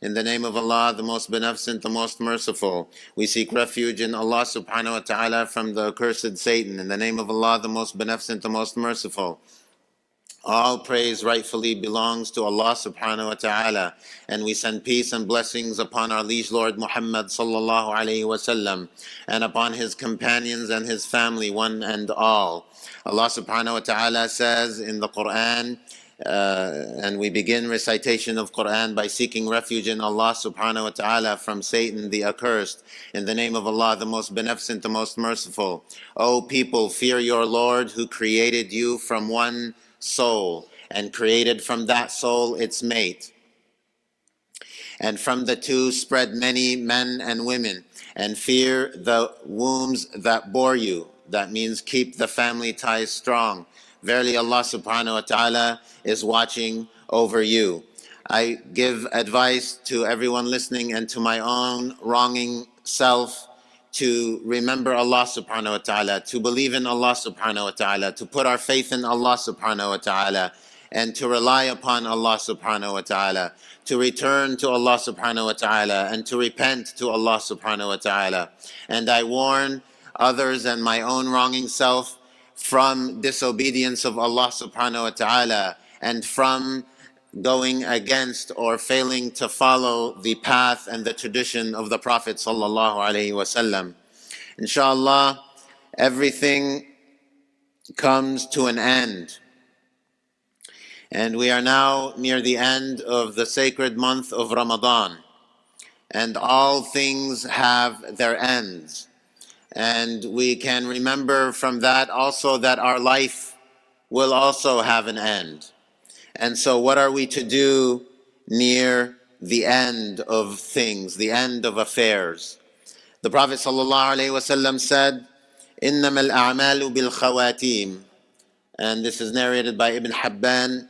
In the name of Allah, the most beneficent, the most merciful. We seek refuge in Allah subhanahu wa ta'ala from the accursed Satan. In the name of Allah, the most beneficent, the most merciful. All praise rightfully belongs to Allah subhanahu wa ta'ala. And we send peace and blessings upon our liege Lord Muhammad sallallahu alayhi wa sallam, and upon his companions and his family, one and all. Allah subhanahu wa ta'ala says in the Quran, and we begin recitation of Quran by seeking refuge in Allah subhanahu wa ta'ala from Satan the accursed. In the name of Allah, the most beneficent, the most merciful. O people, fear your Lord who created you from one soul and created from that soul its mate. And from the two spread many men and women, and fear the wombs that bore you. That means keep the family ties strong. Verily Allah subhanahu wa ta'ala is watching over you. I give advice to everyone listening and to my own wronging self to remember Allah subhanahu wa ta'ala, to believe in Allah subhanahu wa ta'ala, to put our faith in Allah subhanahu wa ta'ala, and to rely upon Allah subhanahu wa ta'ala, to return to Allah subhanahu wa ta'ala, and to repent to Allah subhanahu wa ta'ala. And I warn others and my own wronging self from disobedience of Allah subhanahu wa ta'ala, and from going against or failing to follow the path and the tradition of the Prophet sallallahu alaihi wasallam. Inshallah, everything comes to an end. And we are now near the end of the sacred month of Ramadan. And all things have their ends. And we can remember from that also that our life will also have an end. And so what are we to do near the end of things, the end of affairs? The Prophet ﷺ said, إِنَّمَا الْأَعْمَالُ بِالْخَوَاتِيمِ. And this is narrated by Ibn Habban,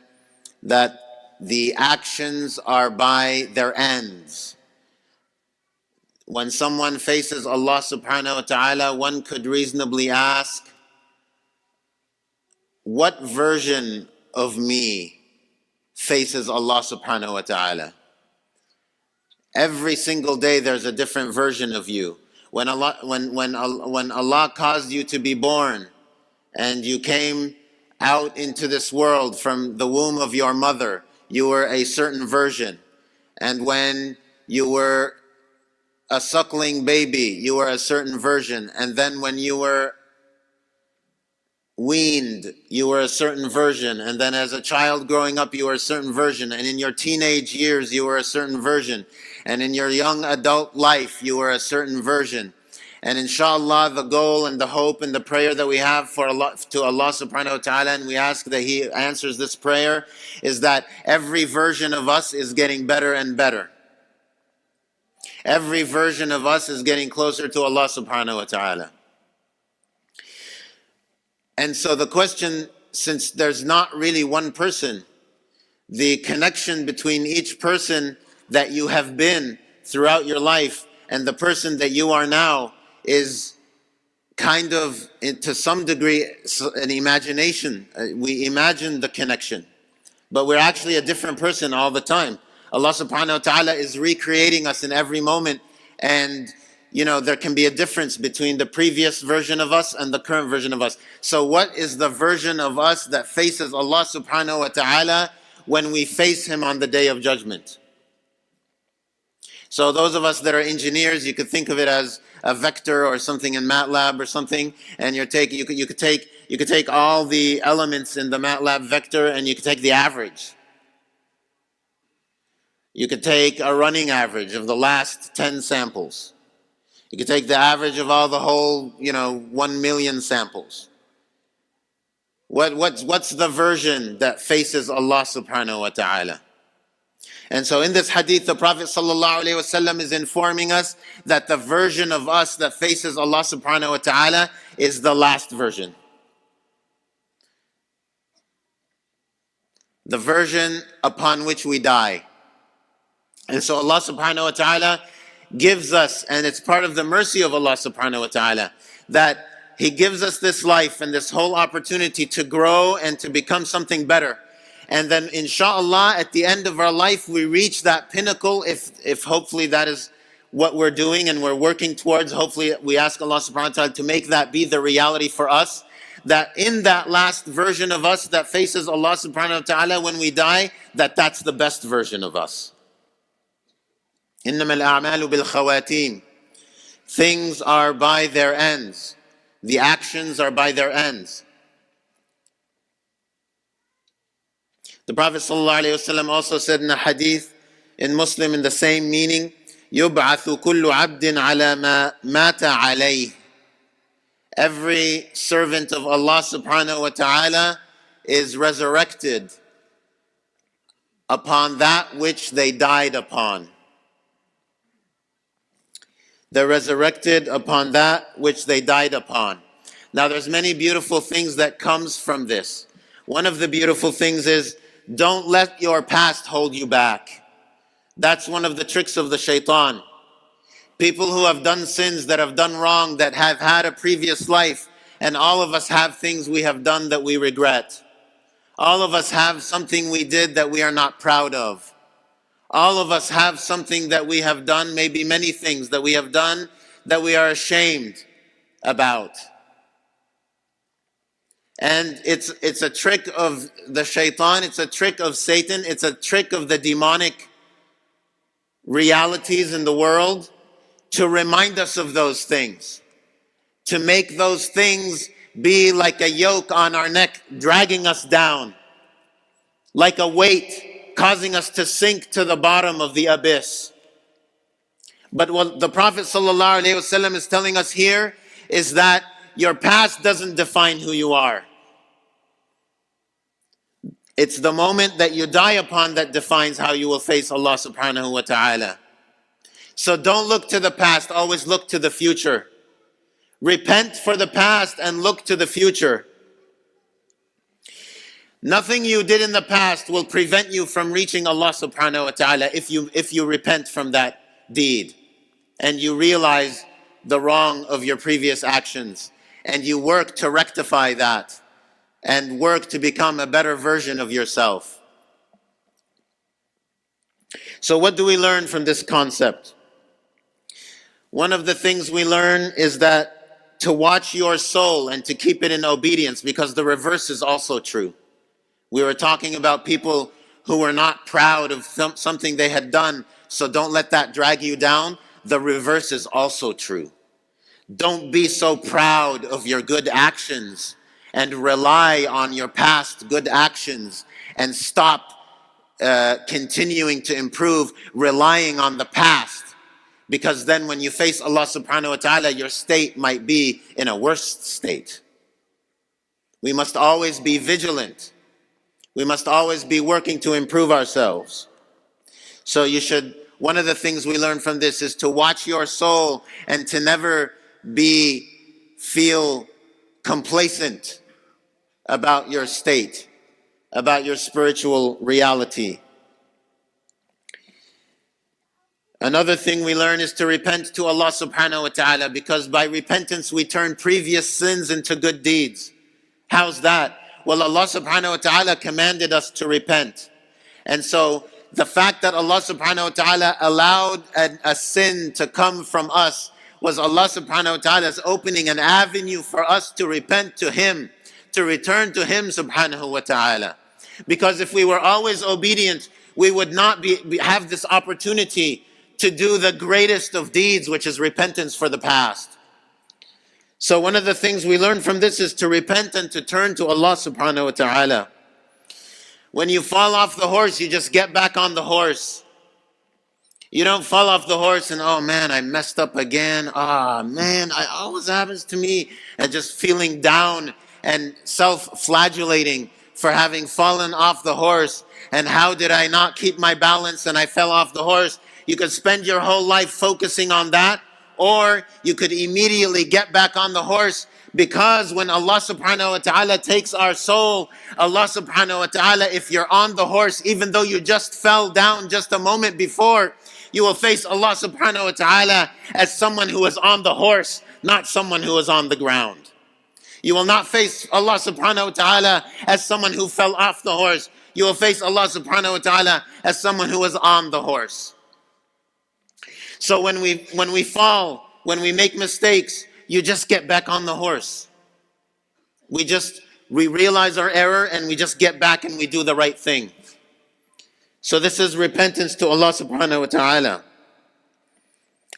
that the actions are by their ends. When someone faces Allah subhanahu wa ta'ala, one could reasonably ask, what version of me faces Allah subhanahu wa ta'ala? Every single day there's a different version of you. When Allah caused you to be born and you came out into this world from the womb of your mother, you were a certain version. And when you were a suckling baby, you were a certain version. And then when you were weaned, you were a certain version. And then as a child growing up, you were a certain version. And in your teenage years, you were a certain version. And in your young adult life, you were a certain version. And inshallah, the goal and the hope and the prayer that we have for Allah, to Allah subhanahu wa ta'ala, and we ask that He answers this prayer, is that every version of us is getting better and better. Every version of us is getting closer to Allah subhanahu wa ta'ala. And so the question, since there's not really one person, the connection between each person that you have been throughout your life and the person that you are now is kind of, to some degree, an imagination. We imagine the connection, but we're actually a different person all the time. Allah subhanahu wa ta'ala is recreating us in every moment, and there can be a difference between the previous version of us and the current version of us. So what is the version of us that faces Allah subhanahu wa ta'ala when we face Him on the Day of Judgment? So those of us that are engineers, you could think of it as a vector or something in MATLAB or something, and you could take all the elements in the MATLAB vector and you could take the average. You could take a running average of the last 10 samples. You could take the average of all the whole, 1 million samples. What's the version that faces Allah subhanahu wa ta'ala? And so in this hadith, the Prophet sallallahu alaihi wasallam is informing us that the version of us that faces Allah subhanahu wa ta'ala is the last version. The version upon which we die. And so Allah subhanahu wa ta'ala gives us, and it's part of the mercy of Allah subhanahu wa ta'ala, that He gives us this life and this whole opportunity to grow and to become something better. And then inshallah, at the end of our life, we reach that pinnacle, if hopefully that is what we're doing and we're working towards. Hopefully we ask Allah subhanahu wa ta'ala to make that be the reality for us, that in that last version of us that faces Allah subhanahu wa ta'ala when we die, that's the best version of us. إِنَّمَا الْأَعْمَالُ بِالْخَوَاتِيمِ. Things are by their ends. The actions are by their ends. The Prophet ﷺ also said in a hadith in Muslim in the same meaning, يُبْعَثُ كُلُّ عَبْدٍ عَلَى مَا مَاتَ عَلَيْهِ. Every servant of Allah subhanahu wa ta'ala is resurrected upon that which they died upon. They're resurrected upon that which they died upon. Now there's many beautiful things that comes from this. One of the beautiful things is, don't let your past hold you back. That's one of the tricks of the shaitan. People who have done sins, that have done wrong, that have had a previous life, and all of us have things we have done that we regret. All of us have something we did that we are not proud of. All of us have something that we have done, maybe many things that we have done that we are ashamed about. And it's a trick of the shaitan, it's a trick of Satan, it's a trick of the demonic realities in the world to remind us of those things, to make those things be like a yoke on our neck, dragging us down, like a weight, causing us to sink to the bottom of the abyss. But what the Prophet ﷺ is telling us here is that your past doesn't define who you are. It's the moment that you die upon that defines how you will face Allah subhanahu wa ta'ala. So don't look to the past, always look to the future. Repent for the past and look to the future. Nothing you did in the past will prevent you from reaching Allah subhanahu wa ta'ala if you repent from that deed and you realize the wrong of your previous actions and you work to rectify that and work to become a better version of yourself. So what do we learn from this concept? One of the things we learn is that to watch your soul and to keep it in obedience, because the reverse is also true. We were talking about people who were not proud of something they had done, so don't let that drag you down. The reverse is also true. Don't be so proud of your good actions and rely on your past good actions and stop continuing to improve, relying on the past. Because then when you face Allah subhanahu wa ta'ala, your state might be in a worse state. We must always be vigilant. We must always be working to improve ourselves. So one of the things we learn from this is to watch your soul and to never feel complacent about your state, about your spiritual reality. Another thing we learn is to repent to Allah subhanahu wa ta'ala, because by repentance we turn previous sins into good deeds. How's that? Well, Allah subhanahu wa ta'ala commanded us to repent. And so the fact that Allah subhanahu wa ta'ala allowed a sin to come from us was Allah subhanahu wa ta'ala's opening an avenue for us to repent to Him, to return to Him subhanahu wa ta'ala. Because if we were always obedient, we would not have this opportunity to do the greatest of deeds, which is repentance for the past. So one of the things we learn from this is to repent and to turn to Allah subhanahu wa ta'ala. When you fall off the horse, you just get back on the horse. You don't fall off the horse and, oh man, I messed up again. Ah man, it always happens to me. And just feeling down and self-flagellating for having fallen off the horse. And how did I not keep my balance and I fell off the horse? You could spend your whole life focusing on that, or you could immediately get back on the horse, because when Allah subhanahu wa ta'ala takes our soul, Allah subhanahu wa ta'ala, if you're on the horse, even though you just fell down just a moment before, you will face Allah subhanahu wa ta'ala as someone who is on the horse, not someone who is on the ground. You will not face Allah subhanahu wa ta'ala as someone who fell off the horse. You will face Allah subhanahu wa ta'ala as someone who is on the horse. So when we fall, when we make mistakes, you just get back on the horse. We realize our error and we just get back and we do the right thing. So this is repentance to Allah subhanahu wa ta'ala.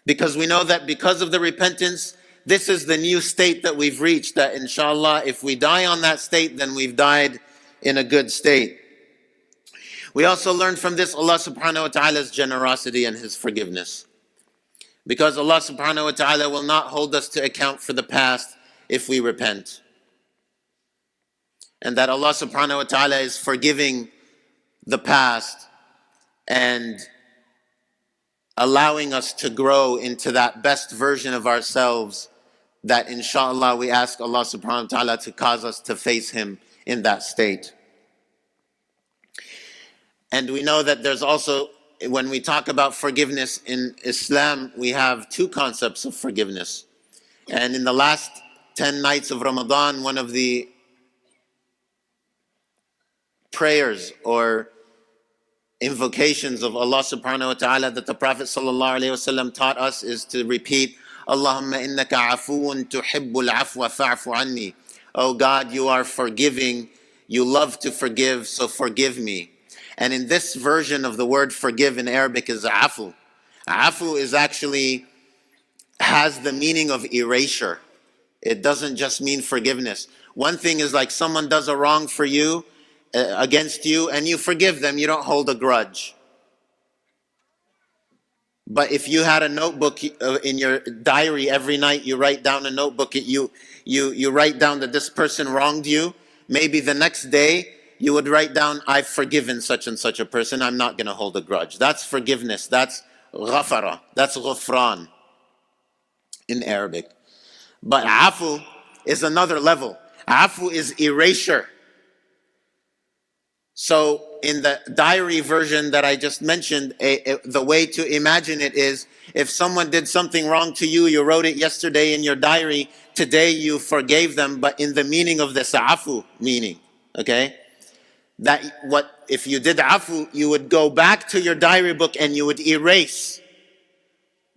Because we know that because of the repentance, this is the new state that we've reached, that inshallah, if we die on that state, then we've died in a good state. We also learn from this Allah subhanahu wa ta'ala's generosity and His forgiveness. Because Allah subhanahu wa ta'ala will not hold us to account for the past if we repent. And that Allah subhanahu wa ta'ala is forgiving the past and allowing us to grow into that best version of ourselves that inshallah we ask Allah subhanahu wa ta'ala to cause us to face Him in that state. And we know that there's also, when we talk about forgiveness in Islam, we have two concepts of forgiveness. And in the last 10 nights of Ramadan, one of the prayers or invocations of Allah subhanahu wa ta'ala that the Prophet sallallahu alayhi wasallam taught us is to repeat, Allahumma innaka afuun tuhibbul afwa fa'fu anni. Oh God, you are forgiving, you love to forgive, so forgive me. And in this version of the word forgive in Arabic is afu. Afu is actually, has the meaning of erasure. It doesn't just mean forgiveness. One thing is like someone does a wrong for you, against you, and you forgive them, you don't hold a grudge. But if you had a notebook in your diary every night, you write down a notebook, you write down that this person wronged you, maybe the next day you would write down, I've forgiven such and such a person, I'm not going to hold a grudge. That's forgiveness, that's ghafara, that's ghufran in Arabic. But afu is another level. Afu is erasure. So in the diary version that I just mentioned, the way to imagine it is, if someone did something wrong to you, you wrote it yesterday in your diary, today you forgave them, but in the meaning of this afu meaning, okay? That what, if you did afu, you would go back to your diary book and you would erase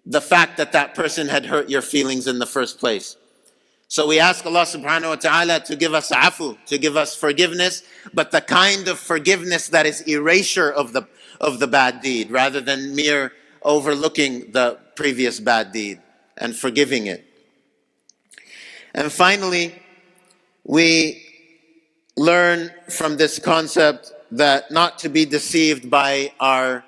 the fact that that person had hurt your feelings in the first place. So we ask Allah subhanahu wa ta'ala to give us afu, to give us forgiveness, but the kind of forgiveness that is erasure of the bad deed, rather than mere overlooking the previous bad deed and forgiving it. And finally, we learn from this concept that not to be deceived by our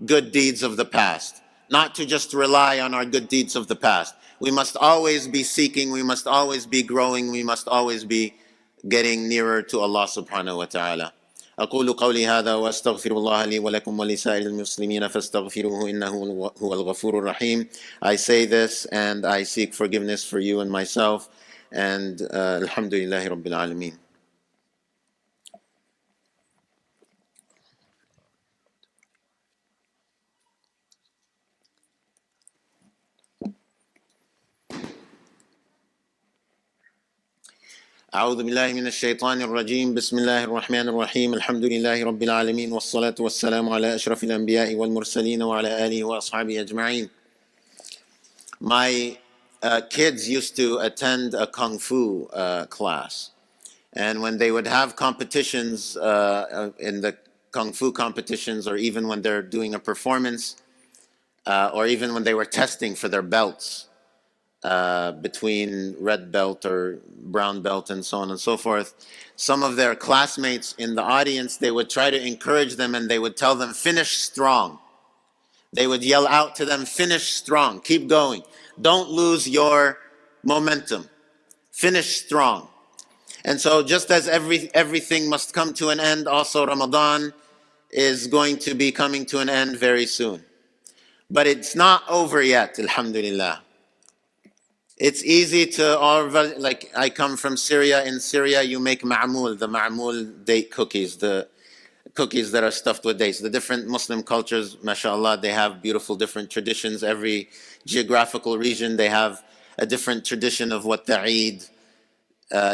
good deeds of the past, not to just rely on our good deeds of the past. We must always be seeking, we must always be growing, we must always be getting nearer to Allah subhanahu wa ta'ala. أقول قولي هذا وأستغفر الله لي ولكم ولسائر المسلمين فاستغفروه إنه هو الغفور الرحيم. I say this and I seek forgiveness for you and myself, and alhamdulillahi rabbil alameen. أعوذ بالله من الشيطان الرجيم بسم الله الرحمن الرحيم الحمد لله رب العالمين والصلاة والسلام على أشرف الأنبياء والمرسلين وعلى آله وأصحابه أجمعين. My kids used to attend a Kung Fu class. And when they would have competitions in the Kung Fu competitions, or even when they're doing a performance, or even when they were testing for their belts, between red belt or brown belt and so on and so forth, some of their classmates in the audience, they would try to encourage them and they would tell them, finish strong. They would yell out to them, finish strong, keep going. Don't lose your momentum. Finish strong. And so just as everything must come to an end, also Ramadan is going to be coming to an end very soon. But it's not over yet, alhamdulillah. It's easy to, like I come from Syria. In Syria, you make ma'mul, the ma'mul date cookies, the cookies that are stuffed with dates. The different Muslim cultures, mashallah, they have beautiful different traditions. Every geographical region, they have a different tradition of what the Eid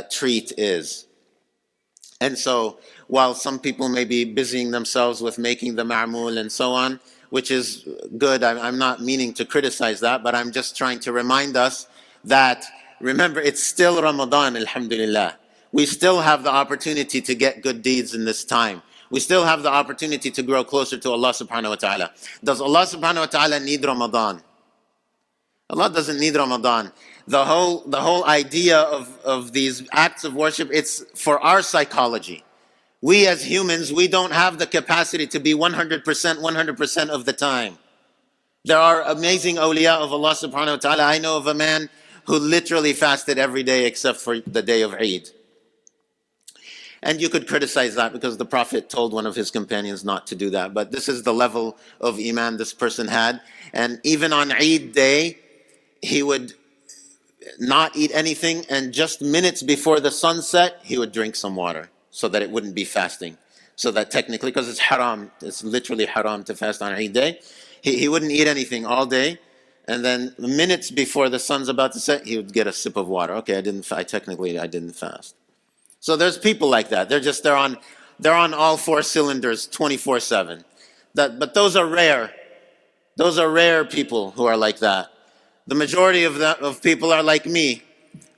treat is. And so while some people may be busying themselves with making the ma'mul and so on, which is good, I'm not meaning to criticize that, but I'm just trying to remind us that, remember, it's still Ramadan, alhamdulillah. We still have the opportunity to get good deeds in this time. We still have the opportunity to grow closer to Allah subhanahu wa ta'ala. Does Allah subhanahu wa ta'ala need Ramadan? Allah doesn't need Ramadan. The whole idea of these acts of worship, it's for our psychology. We as humans, we don't have the capacity to be 100% of the time. There are amazing awliya of Allah subhanahu wa ta'ala. I know of a man who literally fasted every day except for the day of Eid. And you could criticize that because the Prophet told one of his companions not to do that. But this is the level of iman this person had. And even on Eid day, he would not eat anything, and just minutes before the sunset, he would drink some water so that it wouldn't be fasting. So that technically, because it's haram, it's literally haram to fast on Eid day, he wouldn't eat anything all day, and then minutes before the sun's about to set, he would get a sip of water. Okay, I didn't fast. So there's people like that. They're on all four cylinders 24/7. But those are rare. Those are rare people who are like that. The majority of people are like me.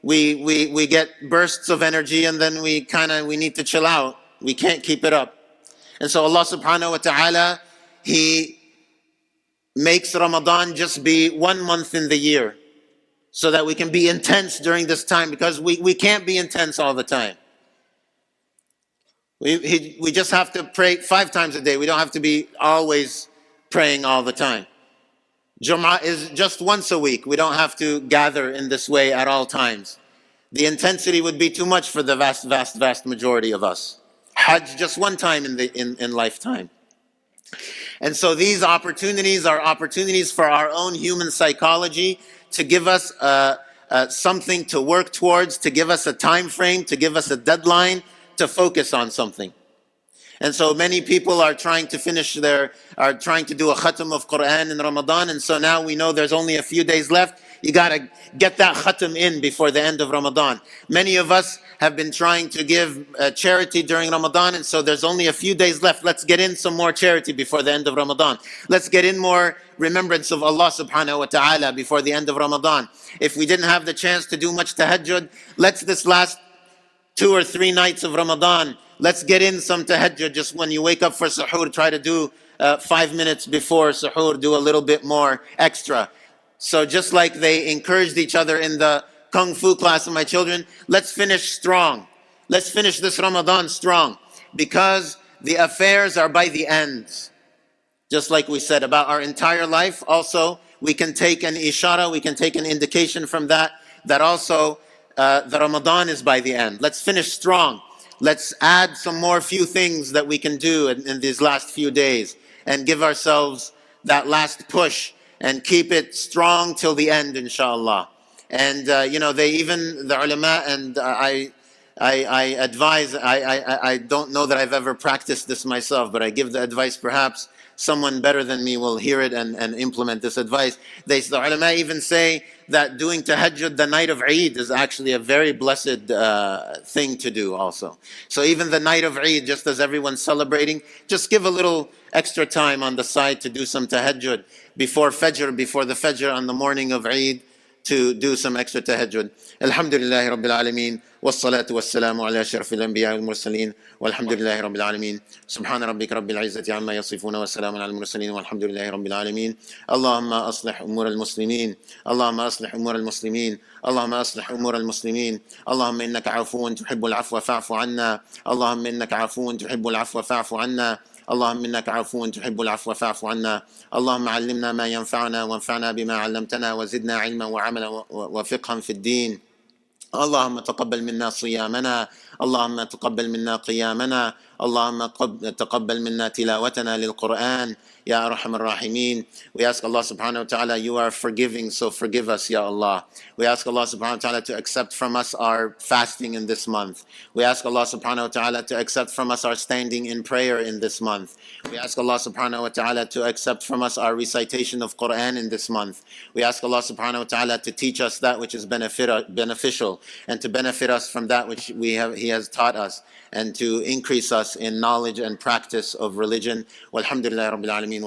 We get bursts of energy and then we need to chill out. We can't keep it up. And so Allah subhanahu wa ta'ala, He makes Ramadan just be 1 month in the year so that we can be intense during this time, because we can't be intense all the time. We just have to pray 5 times a day. We don't have to be always praying all the time. Jum'ah is just once a week. We don't have to gather in this way at all times. The intensity would be too much for the vast majority of us. Hajj just one time in lifetime. And so these opportunities are opportunities for our own human psychology to give us something to work towards, to give us a time frame, to give us a deadline, to focus on something. And so many people are trying to do a khatam of Quran in Ramadan. And so now we know there's only a few days left. You got to get that khatam in before the end of Ramadan. Many of us have been trying to give charity during Ramadan. And so there's only a few days left. Let's get in some more charity before the end of Ramadan. Let's get in more remembrance of Allah subhanahu wa ta'ala before the end of Ramadan. If we didn't have the chance to do much tahajjud, let's this last 2 or 3 nights of Ramadan, let's get in some tahajjud. Just when you wake up for suhoor, try to do 5 minutes before suhoor, do a little bit more extra. So just like they encouraged each other in the Kung Fu class of my children, let's finish strong. Let's finish this Ramadan strong, because the affairs are by the end. Just like we said about our entire life, also we can take an ishara, we can take an indication from that also the Ramadan is by the end. Let's finish strong. Let's add some more few things that we can do in these last few days and give ourselves that last push and keep it strong till the end, inshallah. And the ulama, and I advise, I don't know that I've ever practiced this myself, but I give the advice, perhaps someone better than me will hear it and implement this advice. The ulama even say that doing tahajjud the night of Eid is actually a very blessed thing to do also. So even the night of Eid, just as everyone's celebrating, just give a little extra time on the side to do some tahajjud before the Fajr on the morning of Eid, to do some extra tahajjud. Alhamdulillahi Rabbil Alameen. والصلاة والسلام على أشرف الأنبياء والمرسلين والحمد لله رب العالمين سبحان ربك رب العزة عما يصفون وسلام على المرسلين والحمد لله رب العالمين اللهم أصلح أمور المسلمين اللهم أصلح أمور المسلمين اللهم أصلح أمور المسلمين اللهم إنك عفو تحب العفو فاعف عنا اللهم إنك عفو تحب العفو فاعف عنا اللهم إنك عفو تحب العفو فاعف عنا اللهم علمنا ما ينفعنا وانفعنا بما علمتنا وزدنا علما وعملا وفقها في الدين اللهم تقبل منا صيامنا اللهم تقبل منا قيامنا اللهم تقبل منا تلاوتنا للقرآن Ya Arhamar Rahimeen. We ask Allah subhanahu wa ta'ala, you are forgiving, so forgive us, Ya Allah. We ask Allah subhanahu wa ta'ala to accept from us our fasting in this month. We ask Allah subhanahu wa ta'ala to accept from us our standing in prayer in this month. We ask Allah subhanahu wa ta'ala to accept from us our recitation of Quran in this month. We ask Allah subhanahu wa ta'ala to teach us that which is beneficial, and to benefit us from that which He has taught us, and to increase us in knowledge and practice of religion. Walhamdulillahi Rabbil Alameen.